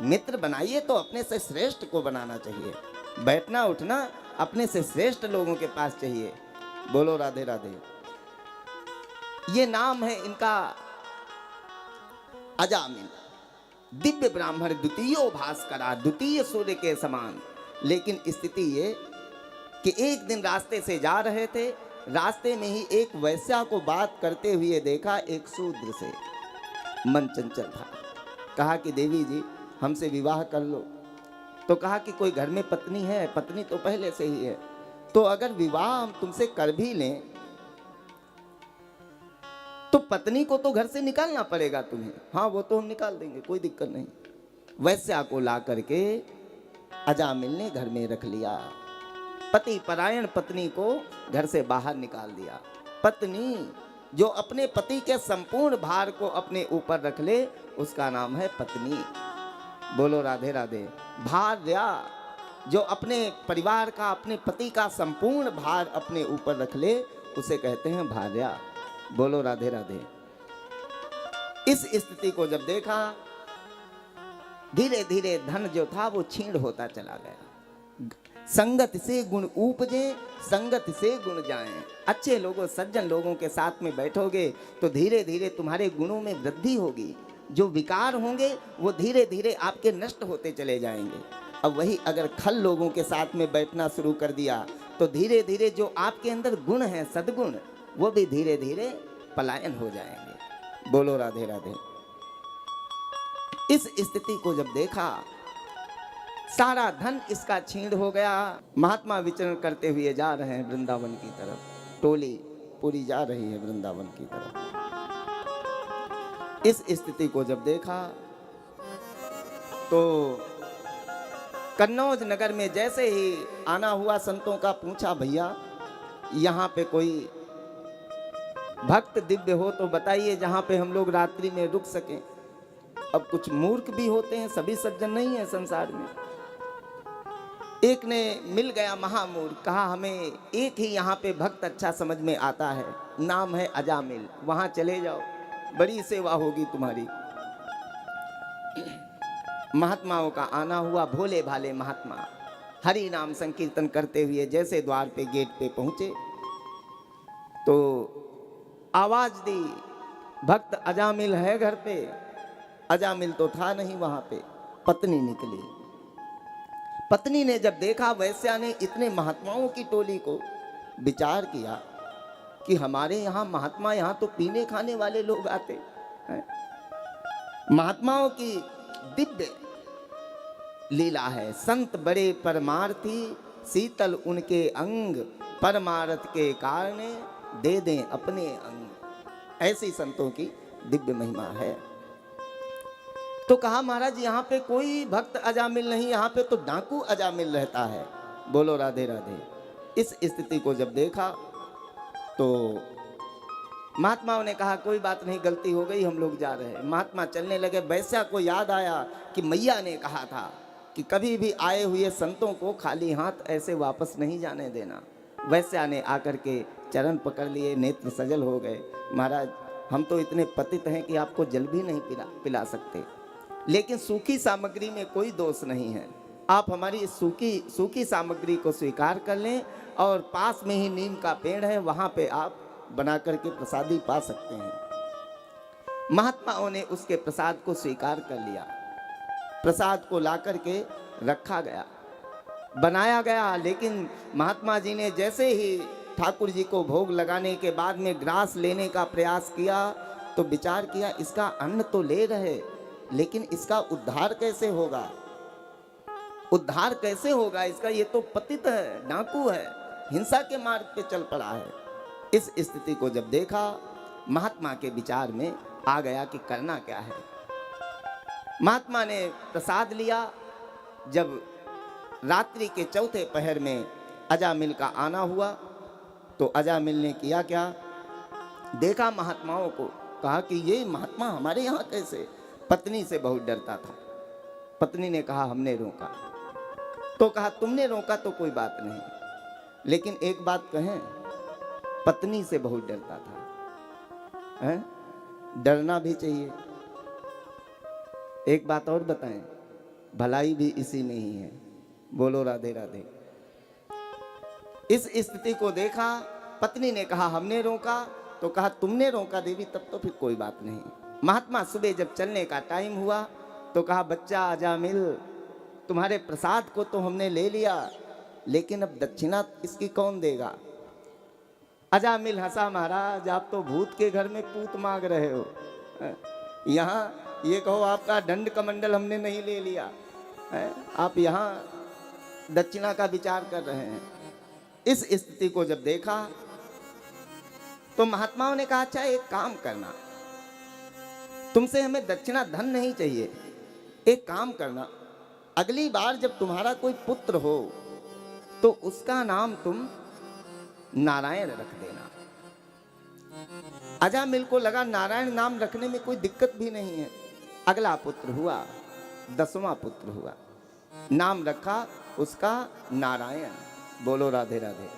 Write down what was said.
मित्र बनाइए तो अपने से श्रेष्ठ को बनाना चाहिए। बैठना उठना अपने से श्रेष्ठ लोगों के पास चाहिए। बोलो राधे राधे। ये नाम है इनका अजामिल, दिव्य ब्राह्मण, द्वितीय भास्करा, द्वितीय सूर्य के समान। लेकिन स्थिति ये कि एक दिन रास्ते से जा रहे थे, रास्ते में ही एक वैश्या को बात करते हुए देखा, एक शूद्र से। मन चंचल था, कहा कि देवी जी हमसे विवाह कर लो। तो कहा कि कोई घर में पत्नी है? पत्नी तो पहले से ही है। तो अगर विवाह हम तुमसे कर भी लें तो पत्नी को तो घर से निकालना पड़ेगा तुम्हें। हाँ वो तो हम निकाल देंगे, कोई दिक्कत नहीं। वैश्या को ला करके अजामिल ने घर में रख लिया। पति परायण पत्नी को घर से बाहर निकाल दिया। पत्नी जो अपने पति के संपूर्ण भार को अपने ऊपर रख ले, उसका नाम है पत्नी। बोलो राधे राधे। भार्या जो अपने परिवार का, अपने पति का संपूर्ण भार अपने ऊपर रख ले, उसे कहते हैं भार्या। बोलो राधे राधे। इस स्थिति को जब देखा, धीरे धीरे धन जो था वो छीण होता चला गया। संगत से गुण उपजे, संगत से गुण जाएं। अच्छे लोगों, सज्जन लोगों के साथ में बैठोगे तो धीरे धीरे तुम्हारे गुणों में वृद्धि होगी। जो विकार होंगे वो धीरे धीरे आपके नष्ट होते चले जाएंगे। अब वही अगर खल लोगों के साथ में बैठना शुरू कर दिया तो धीरे धीरे जो आपके अंदर गुण हैं, सद्गुण, वो भी धीरे धीरे पलायन हो जाएंगे। बोलो राधे राधे। इस स्थिति को जब देखा, सारा धन इसका छीण हो गया। महात्मा विचरण करते हुए जा रहे हैं वृंदावन की तरफ। टोली पूरी जा रही है वृंदावन की तरफ। इस स्थिति को जब देखा तो कन्नौज नगर में जैसे ही आना हुआ, संतों का पूछा, भैया यहाँ पे कोई भक्त दिव्य हो तो बताइए जहाँ पे हम लोग रात्रि में रुक सकें। अब कुछ मूर्ख भी होते हैं, सभी सज्जन नहीं है संसार में। एक ने मिल गया महामूर्ख, कहा हमें एक ही यहाँ पे भक्त अच्छा समझ में आता है, नाम है अजामिल, वहाँ चले जाओ, बड़ी सेवा होगी तुम्हारी। महात्माओं का आना हुआ। भोले भाले महात्मा हरि नाम संकीर्तन करते हुए जैसे द्वार पे, गेट पे पहुंचे तो आवाज दी, भक्त अजामिल है घर पे। अजामिल तो था नहीं वहां पे, पत्नी निकली। पत्नी ने जब देखा वैश्या ने इतने महात्माओं की टोली को, विचार किया कि हमारे यहाँ महात्मा, यहाँ तो पीने खाने वाले लोग आते हैं। महात्माओं की दिव्य लीला है। संत बड़े परमार्थी, शीतल उनके अंग, परमार्थ के कारण दे दें अपने अंग। ऐसी संतों की दिव्य महिमा है। तो कहा महाराज यहाँ पे कोई भक्त अजामिल नहीं, यहाँ पे तो डाकू अजामिल रहता है। बोलो राधे राधे। इस स्थिति को जब देखा तो महात्माओं ने कहा कोई बात नहीं, गलती हो गई, हम लोग जा रहे हैं। महात्मा चलने लगे। वैश्या को याद आया कि मैया ने कहा था कि कभी भी आए हुए संतों को खाली हाथ ऐसे वापस नहीं जाने देना। वैश्या ने आकर के चरण पकड़ लिए, नेत्र सजल हो गए। महाराज हम तो इतने पतित हैं कि आपको जल भी नहीं पिला सकते, लेकिन सूखी सामग्री में कोई दोष नहीं है। आप हमारी इस सूखी सामग्री को स्वीकार कर लें और पास में ही नीम का पेड़ है, वहाँ पे आप बना करके प्रसादी पा सकते हैं। महात्माओं ने उसके प्रसाद को स्वीकार कर लिया। प्रसाद को ला करके रखा गया, बनाया गया। लेकिन महात्मा जी ने जैसे ही ठाकुर जी को भोग लगाने के बाद में ग्रास लेने का प्रयास किया तो विचार किया, इसका अन्न तो ले रहे, लेकिन इसका उद्धार कैसे होगा? उद्धार कैसे होगा इसका? ये तो पतित है, डाकू है, हिंसा के मार्ग पे चल पड़ा है। इस स्थिति को जब देखा, महात्मा के विचार में आ गया कि करना क्या है। महात्मा ने प्रसाद लिया। जब रात्रि के चौथे पहर में अजामिल का आना हुआ तो अजामिल ने किया क्या, देखा महात्माओं को, कहा कि ये महात्मा हमारे यहाँ कैसे? पत्नी से बहुत डरता था। पत्नी ने कहा हमने रोका। तो कहा तुमने रोका तो कोई बात नहीं, लेकिन एक बात कहें, पत्नी से बहुत डरता था, हैं? डरना भी चाहिए। एक बात और बताएं, भलाई भी इसी में ही है। बोलो राधे राधे। इस स्थिति को देखा, पत्नी ने कहा हमने रोका, तो कहा तुमने रोका देवी, तब तो फिर कोई बात नहीं। महात्मा सुबह जब चलने का टाइम हुआ तो कहा बच्चा अजामिल, तुम्हारे प्रसाद को तो हमने ले लिया, लेकिन अब दक्षिणा इसकी कौन देगा। अजामिल हंसा, महाराज आप तो भूत के घर में पूत मांग रहे हो, यहाँ ये कहो आपका दंड कमंडल हमने नहीं ले लिया, आप यहाँ दक्षिणा का विचार कर रहे हैं। इस स्थिति को जब देखा तो महात्माओं ने कहा अच्छा एक काम करना, तुमसे हमें दक्षिणा धन नहीं चाहिए, एक काम करना, अगली बार जब तुम्हारा कोई पुत्र हो तो उसका नाम तुम नारायण रख देना। अजामिल को लगा नारायण नाम रखने में कोई दिक्कत भी नहीं है। अगला पुत्र हुआ, 10वां पुत्र हुआ, नाम रखा उसका नारायण। बोलो राधे राधे।